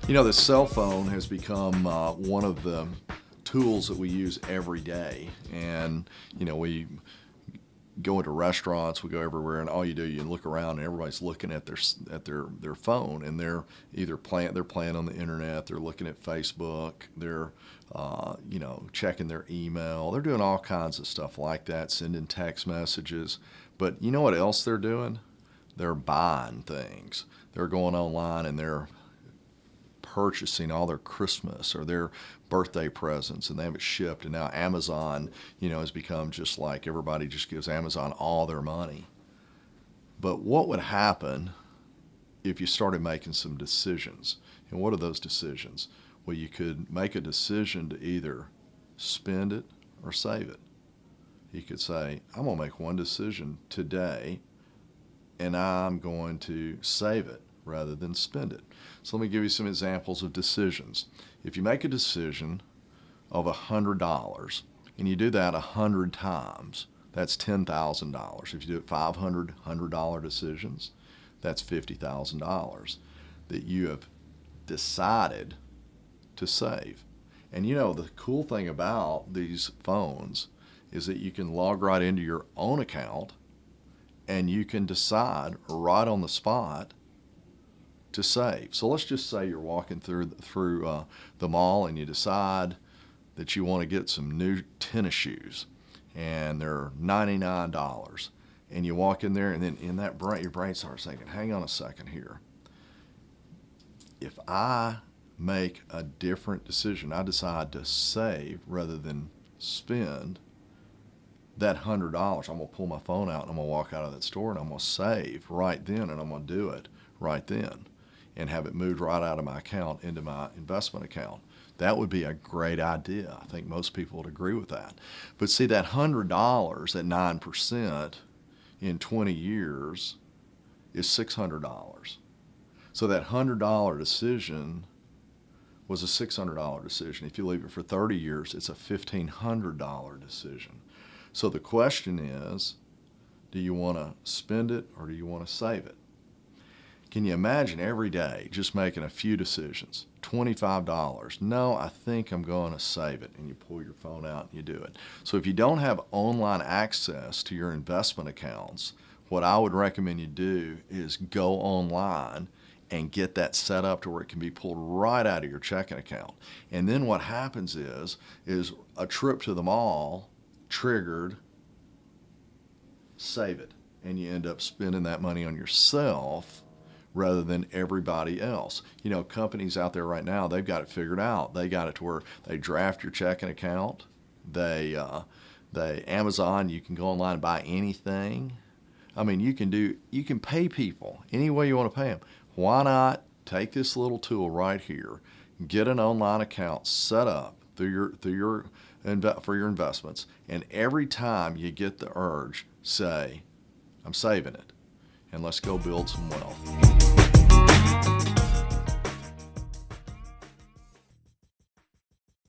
You know, the cell phone has become one of the tools that we use every day. And, you know, we go into restaurants, we go everywhere, and all you do, you look around and everybody's looking at their phone, and they're either playing on the internet, they're looking at Facebook, they're checking their email, they're doing all kinds of stuff like that, sending text messages. But you know what else they're doing? They're buying things. They're going online and they're purchasing all their Christmas or their birthday presents, and they have it shipped. And now Amazon, has become just like everybody just gives Amazon all their money. But what would happen if you started making some decisions? And what are those decisions? Well, you could make a decision to either spend it or save it. You could say, I'm going to make one decision today, and I'm going to save it rather than spend it. So let me give you some examples of decisions. If you make a decision of $100 and you do that 100 times, that's $10,000. If you do it 500 $100 decisions, that's $50,000 that you have decided to save. And the cool thing about these phones is that you can log right into your own account and you can decide right on the spot to save. So let's just say you're walking through the mall and you decide that you want to get some new tennis shoes, and they're $99. And you walk in there, and then your brain starts thinking, hang on a second here. If I make a different decision, I decide to save rather than spend that $100, I'm going to pull my phone out and I'm going to walk out of that store and I'm going to save right then, and I'm going to do it right then and have it moved right out of my account into my investment account. That would be a great idea. I think most people would agree with that. But see, that $100 at 9% in 20 years is $600. So that $100 decision was a $600 decision. If you leave it for 30 years, it's a $1,500 decision. So the question is, do you want to spend it or do you want to save it? Can you imagine every day just making a few decisions? $25. No, I think I'm going to save it. And you pull your phone out and you do it. So if you don't have online access to your investment accounts, what I would recommend you do is go online and get that set up to where it can be pulled right out of your checking account. And then what happens is a trip to the mall triggered, save it. And you end up spending that money on yourself rather than everybody else. Companies out there right now, they've got it figured out. They got it to where they draft your checking account. They Amazon, you can go online and buy anything. I mean, you can pay people any way you want to pay them. Why not take this little tool right here, get an online account set up for your investments, and every time you get the urge, say, I'm saving it, and let's go build some wealth.